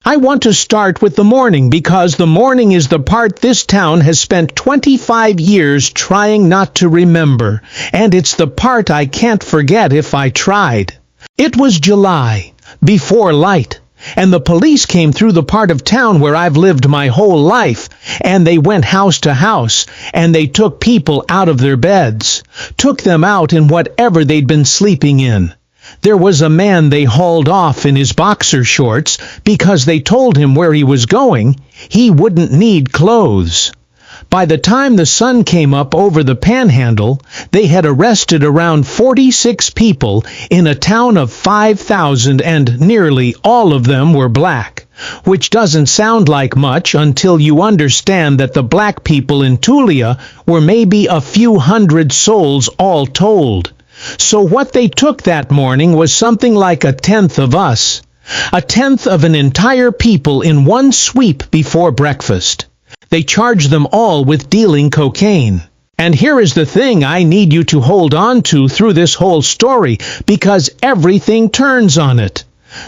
I want to start with the morning because the morning is the part this town has spent 25 years trying not to remember, and it's the part I can't forget if I tried. It was July, before light, and the police came through the part of town where I've lived my whole life, and they went house to house, and they took people out of their beds, took them out in whatever they'd been sleeping in. There was a man they hauled off in his boxer shorts because they told him where he was going. He wouldn't need clothes. By the time the sun came up over the panhandle, they had arrested around 46 people in a town of 5,000, and nearly all of them were black, which doesn't sound like much until you understand that the black people in Tulia were maybe a few hundred souls all told. So what they took that morning was something like a tenth of us, a tenth of an entire people in one sweep before breakfast. They charged them all with dealing cocaine. And here is the thing I need you to hold on to through this whole story, because everything turns on it.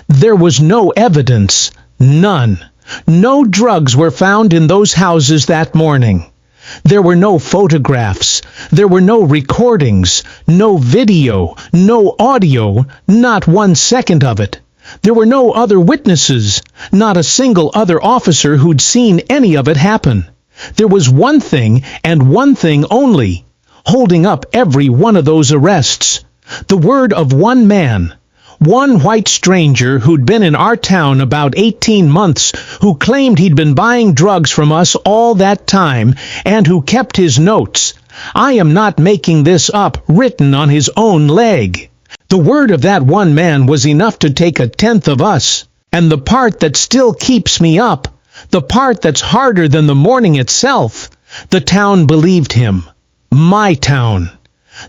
There was no evidence, none. No drugs were found in those houses that morning. There were no photographs, there were no recordings, no video, no audio, not 1 second of it. There were no other witnesses, not a single other officer who'd seen any of it happen. There was one thing, and one thing only, holding up every one of those arrests. The word of one man, one white stranger who'd been in our town about 18 months, who claimed he'd been buying drugs from us all that time, and who kept his notes. I am not making this up, written on his own leg. The word of that one man was enough to take a tenth of us. And the part that still keeps me up, the part that's harder than the morning itself, the town believed him. My town.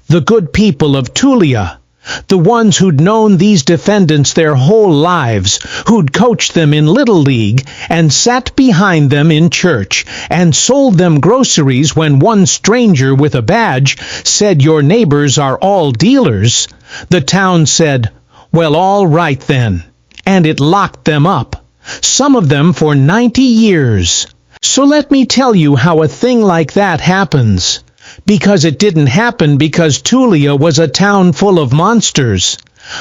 The good people of Tulia. The ones who'd known these defendants their whole lives, who'd coached them in Little League, and sat behind them in church, and sold them groceries when one stranger with a badge said your neighbors are all dealers. The town said, well, all right then, and it locked them up, some of them for 90 years. So let me tell you how a thing like that happens. Because it didn't happen because Tulia was a town full of monsters.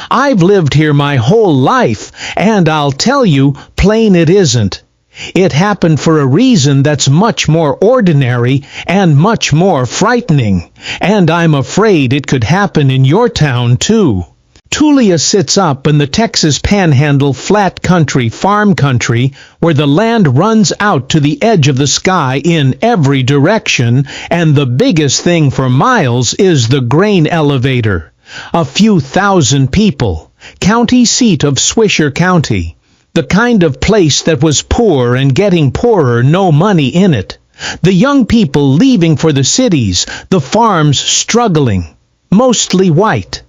I've lived here my whole life, and I'll tell you, plain it isn't. It happened for a reason that's much more ordinary and much more frightening, and I'm afraid it could happen in your town too. Tulia sits up in the Texas Panhandle flat country, farm country, where the land runs out to the edge of the sky in every direction, and the biggest thing for miles is the grain elevator. A few thousand people, county seat of Swisher County. The kind of place that was poor and getting poorer, no money in it. The young people leaving for the cities, the farms struggling, mostly white.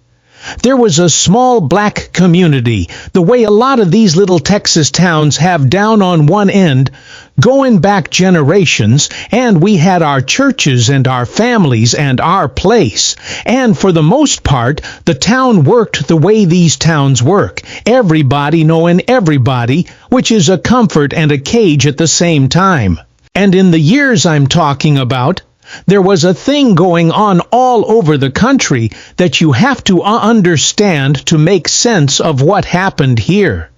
There was a small black community, the way a lot of these little Texas towns have down on one end, going back generations, and we had our churches and our families and our place. And for the most part, the town worked the way these towns work, everybody knowing everybody, which is a comfort and a cage at the same time. And in the years I'm talking about, there was a thing going on all over the country that you have to understand to make sense of what happened here.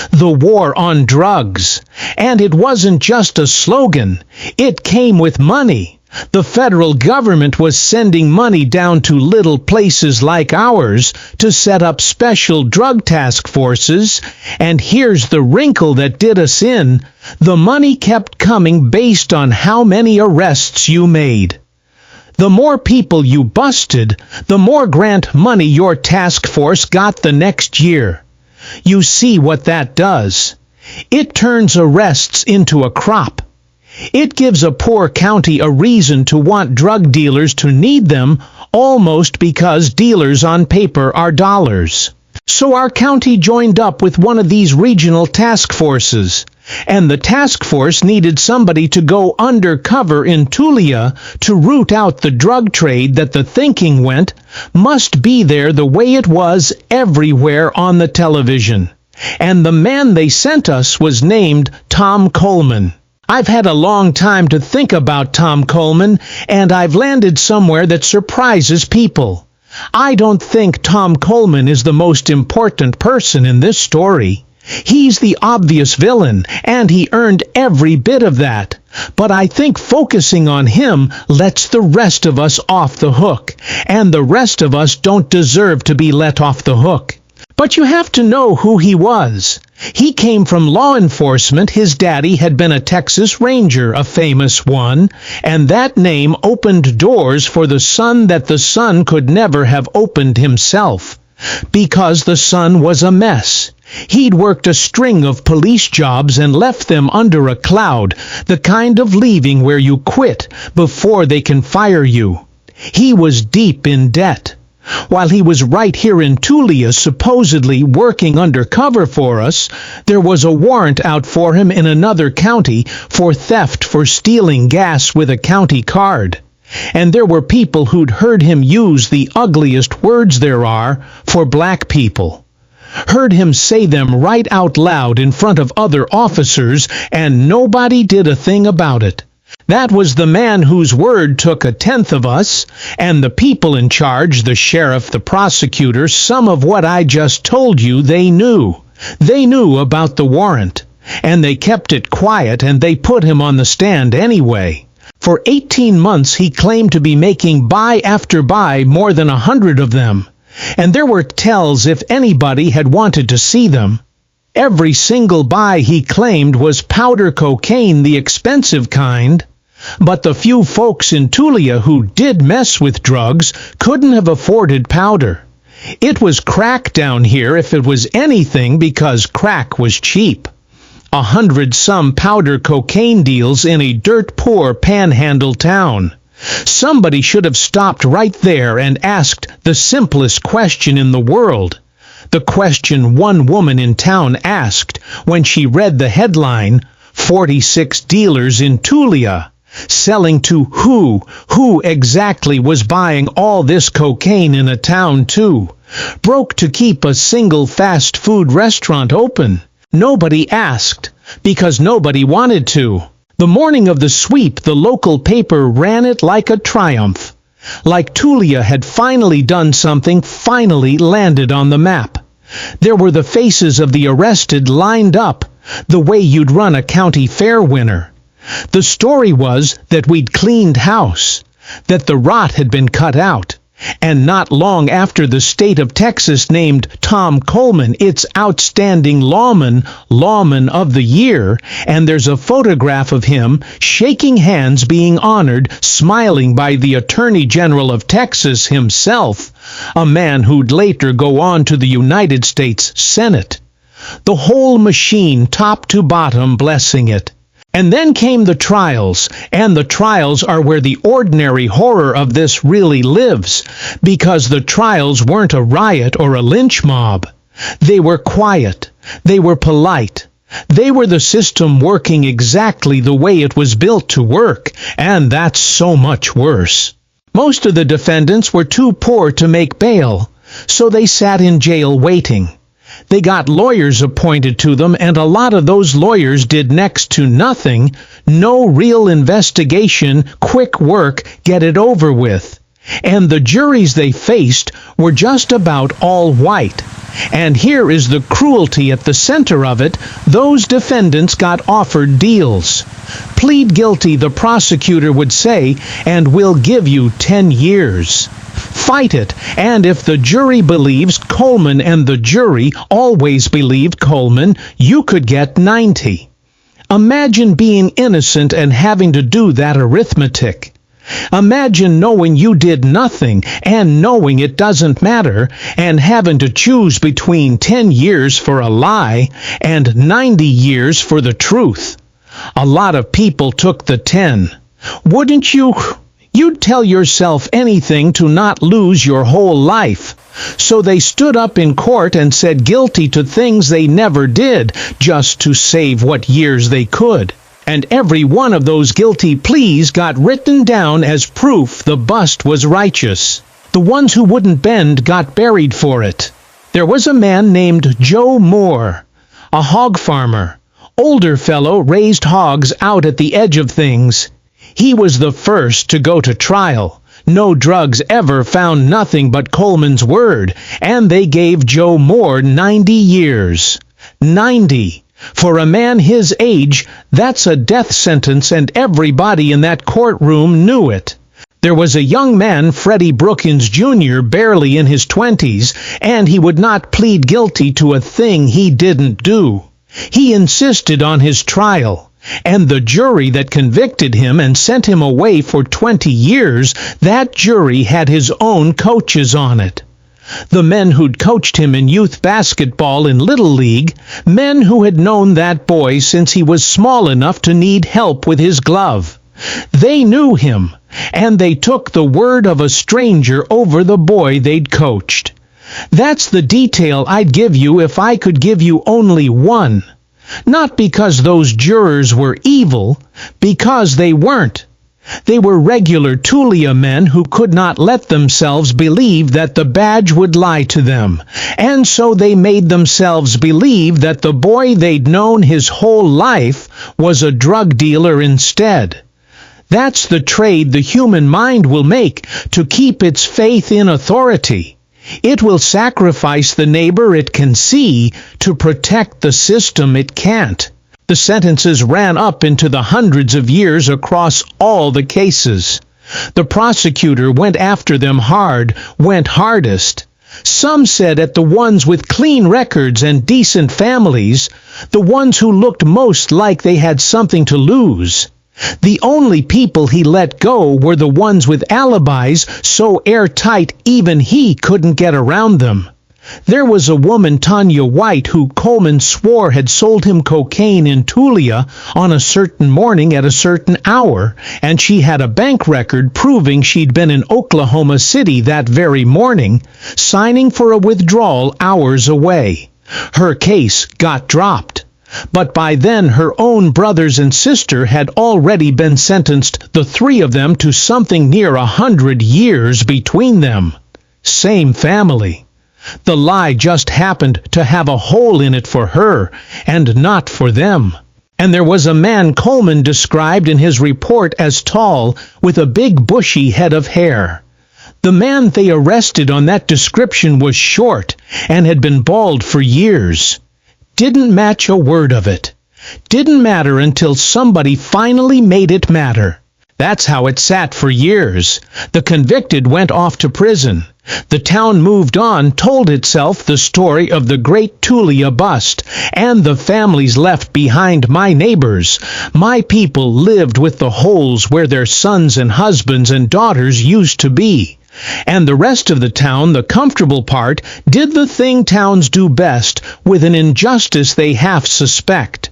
The war on drugs. And it wasn't just a slogan. It came with money. The federal government was sending money down to little places like ours to set up special drug task forces, and here's the wrinkle that did us in. The money kept coming based on how many arrests you made. The more people you busted, the more grant money your task force got the next year. You see what that does? It turns arrests into a crop. It gives a poor county a reason to want drug dealers to need them, almost because dealers on paper are dollars. So our county joined up with one of these regional task forces, and the task force needed somebody to go undercover in Tulia to root out the drug trade that the thinking went must be there the way it was everywhere on the television. And the man they sent us was named Tom Coleman. I've had a long time to think about Tom Coleman, and I've landed somewhere that surprises people. I don't think Tom Coleman is the most important person in this story. He's the obvious villain, and he earned every bit of that. But I think focusing on him lets the rest of us off the hook, and the rest of us don't deserve to be let off the hook. But you have to know who he was. He came from law enforcement. His daddy had been a Texas Ranger, a famous one, and that name opened doors for the son that the son could never have opened himself, because the son was a mess. He'd worked a string of police jobs and left them under a cloud, the kind of leaving where you quit before they can fire you. He was deep in debt. While he was right here in Tulia supposedly working undercover for us, there was a warrant out for him in another county for theft for stealing gas with a county card. And there were people who'd heard him use the ugliest words there are for black people. Heard him say them right out loud in front of other officers, and nobody did a thing about it. That was the man whose word took a tenth of us, and the people in charge, the sheriff, the prosecutor, some of what I just told you they knew. They knew about the warrant, and they kept it quiet, and they put him on the stand anyway. For 18 months he claimed to be making buy after buy, more than 100 of them. And there were tells if anybody had wanted to see them. Every single buy he claimed was powder cocaine, the expensive kind. But the few folks in Tulia who did mess with drugs couldn't have afforded powder. It was crack down here if it was anything, because crack was cheap. 100-some powder cocaine deals in a dirt-poor panhandle town. Somebody should have stopped right there and asked the simplest question in the world. The question one woman in town asked when she read the headline, 46 dealers in Tulia. Selling to who? Who exactly was buying all this cocaine in a town too? Broke to keep a single fast food restaurant open. Nobody asked, because nobody wanted to. The morning of the sweep, the local paper ran it like a triumph. Like Tulia had finally done something, finally landed on the map. There were the faces of the arrested lined up, the way you'd run a county fair winner. The story was that we'd cleaned house, that the rot had been cut out, and not long after the state of Texas named Tom Coleman its outstanding lawman of the year, and there's a photograph of him shaking hands being honored, smiling by the Attorney General of Texas himself, a man who'd later go on to the United States Senate. The whole machine, top to bottom, blessing it. And then came the trials, and the trials are where the ordinary horror of this really lives, because the trials weren't a riot or a lynch mob. They were quiet. They were polite. They were the system working exactly the way it was built to work, and that's so much worse. Most of the defendants were too poor to make bail, so they sat in jail waiting. They got lawyers appointed to them, and a lot of those lawyers did next to nothing, no real investigation, quick work, get it over with. And the juries they faced were just about all white. And here is the cruelty at the center of it: those defendants got offered deals. Plead guilty, the prosecutor would say, and we'll give you 10 years. Fight it, and if the jury believes Coleman, and the jury always believed Coleman, you could get 90. Imagine being innocent and having to do that arithmetic. Imagine knowing you did nothing, and knowing it doesn't matter, and having to choose between 10 years for a lie and 90 years for the truth. A lot of people took the 10. Wouldn't you? You'd tell yourself anything to not lose your whole life. So they stood up in court and said guilty to things they never did, just to save what years they could. And every one of those guilty pleas got written down as proof the bust was righteous. The ones who wouldn't bend got buried for it. There was a man named Joe Moore, a hog farmer. Older fellow raised hogs out at the edge of things. He was the first to go to trial. No drugs ever found, nothing but Coleman's word, and they gave Joe Moore 90 years. 90. For a man his age, that's a death sentence, and everybody in that courtroom knew it. There was a young man, Freddie Brookins Jr., barely in his 20s, and he would not plead guilty to a thing he didn't do. He insisted on his trial, and the jury that convicted him and sent him away for 20 years, that jury had his own coaches on it. The men who'd coached him in youth basketball in Little League, men who had known that boy since he was small enough to need help with his glove. They knew him, and they took the word of a stranger over the boy they'd coached. That's the detail I'd give you if I could give you only one. Not because those jurors were evil, because they weren't. They were regular Tulia men who could not let themselves believe that the badge would lie to them, and so they made themselves believe that the boy they'd known his whole life was a drug dealer instead. That's the trade the human mind will make to keep its faith in authority. It will sacrifice the neighbor it can see to protect the system it can't. The sentences ran up into the hundreds of years across all the cases. The prosecutor went after them hard, went hardest. Some said at the ones with clean records and decent families, the ones who looked most like they had something to lose. The only people he let go were the ones with alibis so airtight even he couldn't get around them. There was a woman, Tanya White, who Coleman swore had sold him cocaine in Tulia on a certain morning at a certain hour, and she had a bank record proving she'd been in Oklahoma City that very morning, signing for a withdrawal hours away. Her case got dropped. But by then her own brothers and sister had already been sentenced, the three of them, to something near 100 years between them. Same family. The lie just happened to have a hole in it for her, and not for them. And there was a man Coleman described in his report as tall, with a big bushy head of hair. The man they arrested on that description was short, and had been bald for years. Didn't match a word of it. Didn't matter until somebody finally made it matter. That's how it sat for years. The convicted went off to prison. The town moved on, told itself the story of the great Tulia bust, and the families left behind, my neighbors. My people lived with the holes where their sons and husbands and daughters used to be. And the rest of the town, the comfortable part, did the thing towns do best with an injustice they half suspect.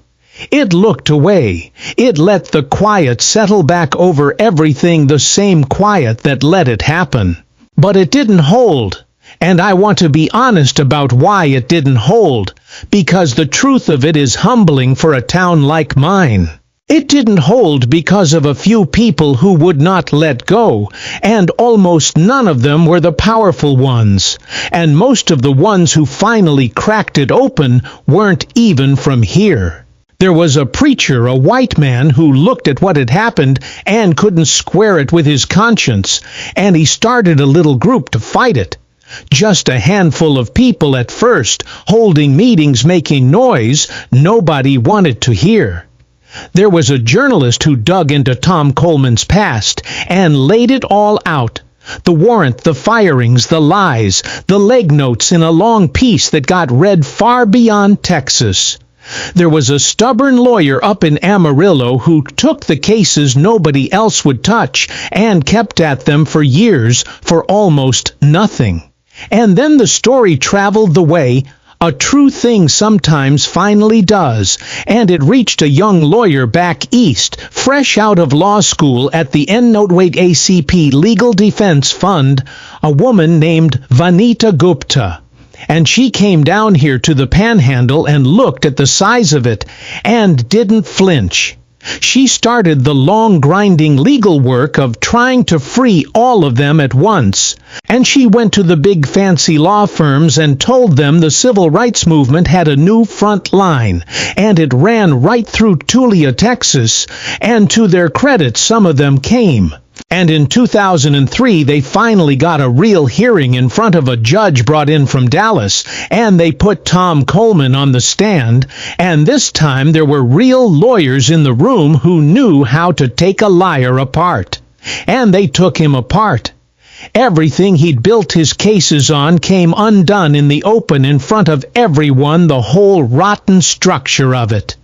It looked away. It let the quiet settle back over everything, the same quiet that let it happen. But it didn't hold. And I want to be honest about why it didn't hold, because the truth of it is humbling for a town like mine. It didn't hold because of a few people who would not let go, and almost none of them were the powerful ones, and most of the ones who finally cracked it open weren't even from here. There was a preacher, a white man, who looked at what had happened and couldn't square it with his conscience, and he started a little group to fight it. Just a handful of people at first, holding meetings, making noise nobody wanted to hear. There was a journalist who dug into Tom Coleman's past and laid it all out. The warrant, the firings, the lies, the leg notes in a long piece that got read far beyond Texas. There was a stubborn lawyer up in Amarillo who took the cases nobody else would touch and kept at them for years for almost nothing. And then the story traveled the way a true thing sometimes finally does, and it reached a young lawyer back east, fresh out of law school at the ACP Legal Defense Fund, a woman named Vanita Gupta. And she came down here to the Panhandle and looked at the size of it, and didn't flinch. She started the long grinding legal work of trying to free all of them at once, and she went to the big fancy law firms and told them the civil rights movement had a new front line, and it ran right through Tulia, Texas, and to their credit some of them came. And in 2003 they finally got a real hearing in front of a judge brought in from Dallas, and they put Tom Coleman on the stand, and this time there were real lawyers in the room who knew how to take a liar apart. And they took him apart. Everything he'd built his cases on came undone in the open in front of everyone, the whole rotten structure of it.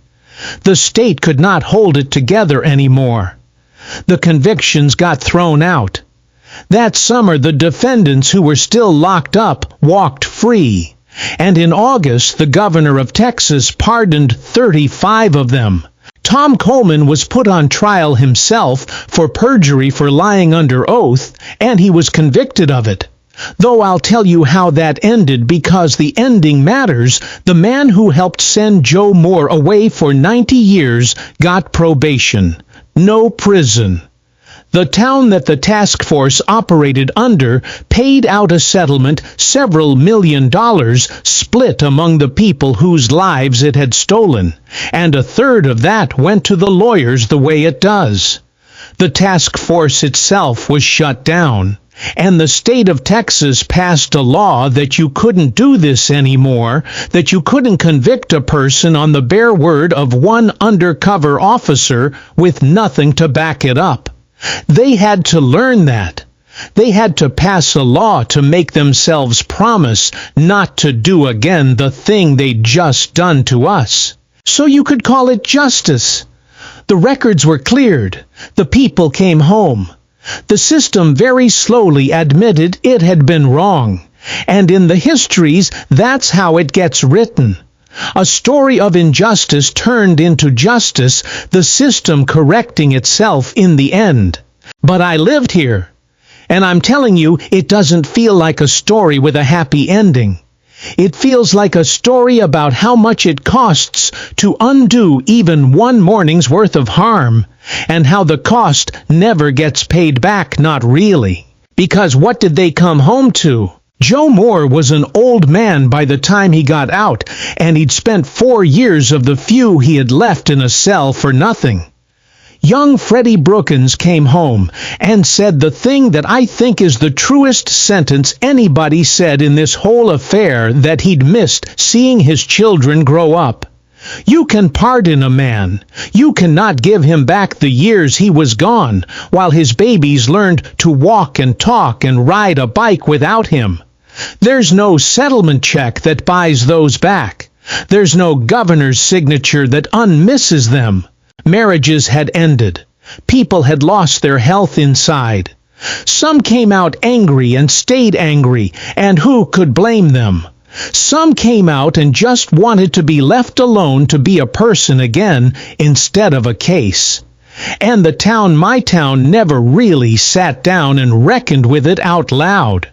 The state could not hold it together anymore. The convictions got thrown out. That summer the defendants who were still locked up walked free, and in August the governor of Texas pardoned 35 of them. Tom Coleman was put on trial himself for perjury for lying under oath, and he was convicted of it. Though I'll tell you how that ended because the ending matters. The man who helped send Joe Moore away for 90 years got probation. No prison. The town that the task force operated under paid out a settlement, several $1 million, split among the people whose lives it had stolen, and a third of that went to the lawyers the way it does. The task force itself was shut down, and the state of Texas passed a law that you couldn't do this anymore, that you couldn't convict a person on the bare word of one undercover officer with nothing to back it up. They had to learn that. They had to pass a law to make themselves promise not to do again the thing they'd just done to us. So you could call it justice. The records were cleared. The people came home. The system very slowly admitted it had been wrong, and in the histories that's how it gets written. A story of injustice turned into justice, the system correcting itself in the end. But I lived here, and I'm telling you, it doesn't feel like a story with a happy ending. It feels like a story about how much it costs to undo even one morning's worth of harm, and how the cost never gets paid back, not really. Because what did they come home to? Joe Moore was an old man by the time he got out, and he'd spent 4 years of the few he had left in a cell for nothing. Young Freddie Brookins came home and said the thing that I think is the truest sentence anybody said in this whole affair, that he'd missed seeing his children grow up. You can pardon a man. You cannot give him back the years he was gone, while his babies learned to walk and talk and ride a bike without him. There's no settlement check that buys those back. There's no governor's signature that unmisses them. Marriages had ended. People had lost their health inside. Some came out angry and stayed angry, and who could blame them? Some came out and just wanted to be left alone to be a person again instead of a case. And the town, my town, never really sat down and reckoned with it out loud.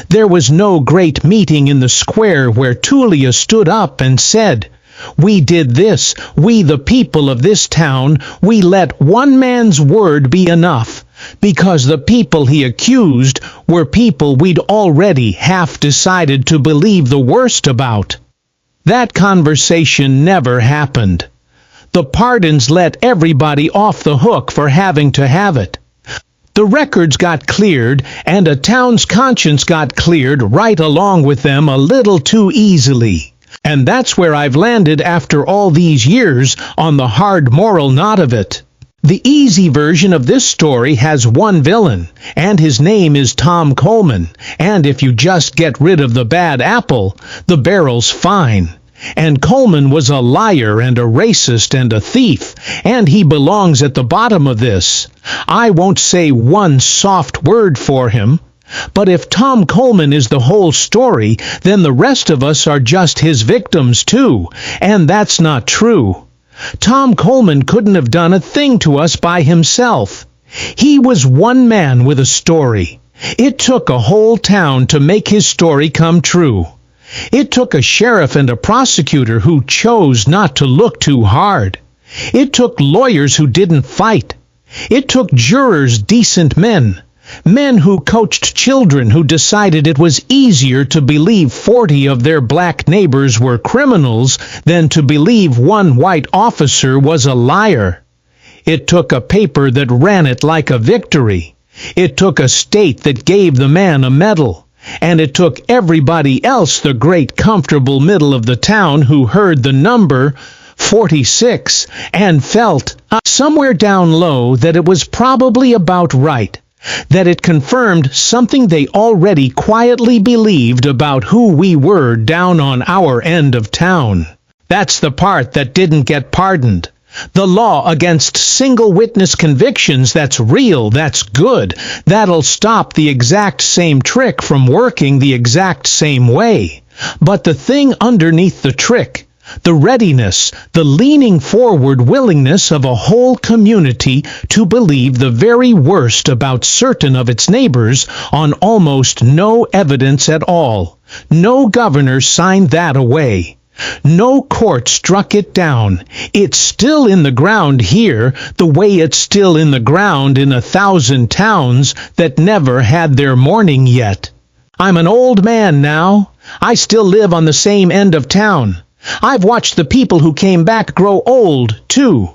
There was no great meeting in the square where Tulia stood up and said, "We did this, we the people of this town, we let one man's word be enough," because the people he accused were people we'd already half decided to believe the worst about. That conversation never happened. The pardons let everybody off the hook for having to have it. The records got cleared, and a town's conscience got cleared right along with them a little too easily. And that's where I've landed after all these years, on the hard moral knot of it. The easy version of this story has one villain, and his name is Tom Coleman, and if you just get rid of the bad apple, the barrel's fine. And Coleman was a liar and a racist and a thief, and he belongs at the bottom of this. I won't say one soft word for him. But if Tom Coleman is the whole story, then the rest of us are just his victims too, and that's not true. Tom Coleman couldn't have done a thing to us by himself. He was one man with a story. It took a whole town to make his story come true. It took a sheriff and a prosecutor who chose not to look too hard. It took lawyers who didn't fight. It took jurors, decent men. Men who coached children who decided it was easier to believe 40 of their black neighbors were criminals than to believe one white officer was a liar. It took a paper that ran it like a victory. It took a state that gave the man a medal. And it took everybody else, the great comfortable middle of the town, who heard the number 46 and felt somewhere down low that it was probably about right, that it confirmed something they already quietly believed about who we were down on our end of town. That's the part that didn't get pardoned. The law against single witness convictions, that's real, that's good. That'll stop the exact same trick from working the exact same way. But the thing underneath the trick, the readiness, the leaning forward willingness of a whole community to believe the very worst about certain of its neighbors on almost no evidence at all. No governor signed that away. No court struck it down. It's still in the ground here, the way it's still in the ground in 1,000 towns that never had their morning yet. I'm an old man now. I still live on the same end of town. I've watched the people who came back grow old, too.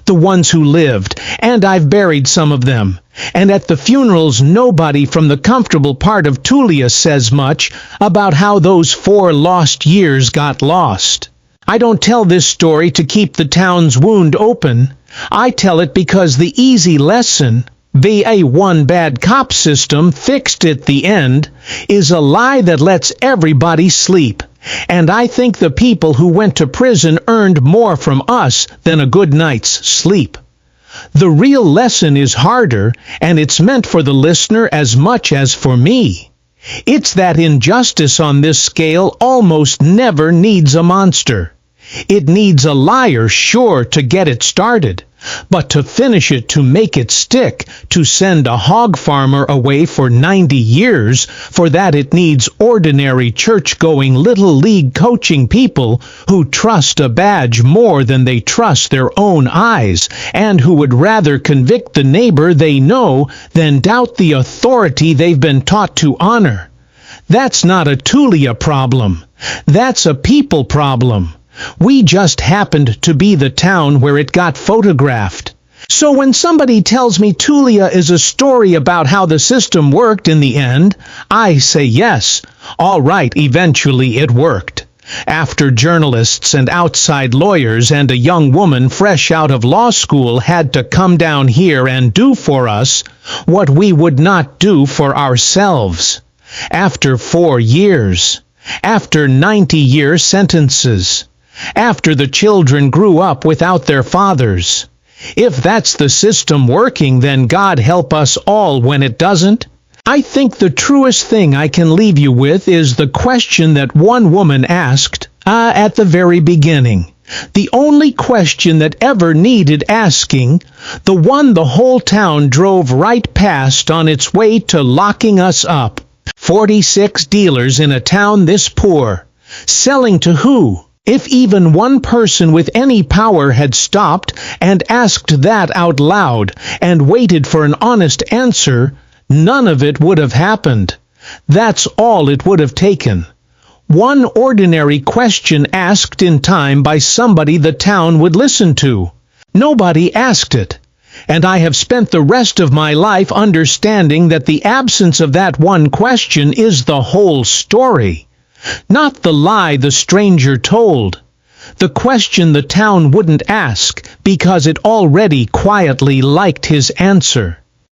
The ones who lived, and I've buried some of them. And at the funerals, nobody from the comfortable part of Tulia says much about how those 4 lost years got lost. I don't tell this story to keep the town's wound open. I tell it because the easy lesson, the one bad cop system fixed at the end, is a lie that lets everybody sleep. And I think the people who went to prison earned more from us than a good night's sleep. The real lesson is harder, and it's meant for the listener as much as for me. It's that injustice on this scale almost never needs a monster. It needs a liar, sure, to get it started, but to finish it, to make it stick, to send a hog farmer away for 90 years, for that it needs ordinary church-going little league coaching people who trust a badge more than they trust their own eyes, and who would rather convict the neighbor they know than doubt the authority they've been taught to honor. That's not a Tulia problem. That's a people problem. We just happened to be the town where it got photographed. So when somebody tells me Tulia is a story about how the system worked in the end, I say yes. All right, eventually it worked. After journalists and outside lawyers and a young woman fresh out of law school had to come down here and do for us what we would not do for ourselves. After 4 years. After 90-year sentences. After the children grew up without their fathers. If that's the system working, then God help us all when it doesn't. I think the truest thing I can leave you with is the question that one woman asked at the very beginning. The only question that ever needed asking, the one the whole town drove right past on its way to locking us up. 46 dealers in a town this poor. Selling to who? If even one person with any power had stopped and asked that out loud and waited for an honest answer, none of it would have happened. That's all it would have taken. One ordinary question asked in time by somebody the town would listen to. Nobody asked it. And I have spent the rest of my life understanding that the absence of that one question is the whole story. Not the lie the stranger told. The question the town wouldn't ask because it already quietly liked his answer.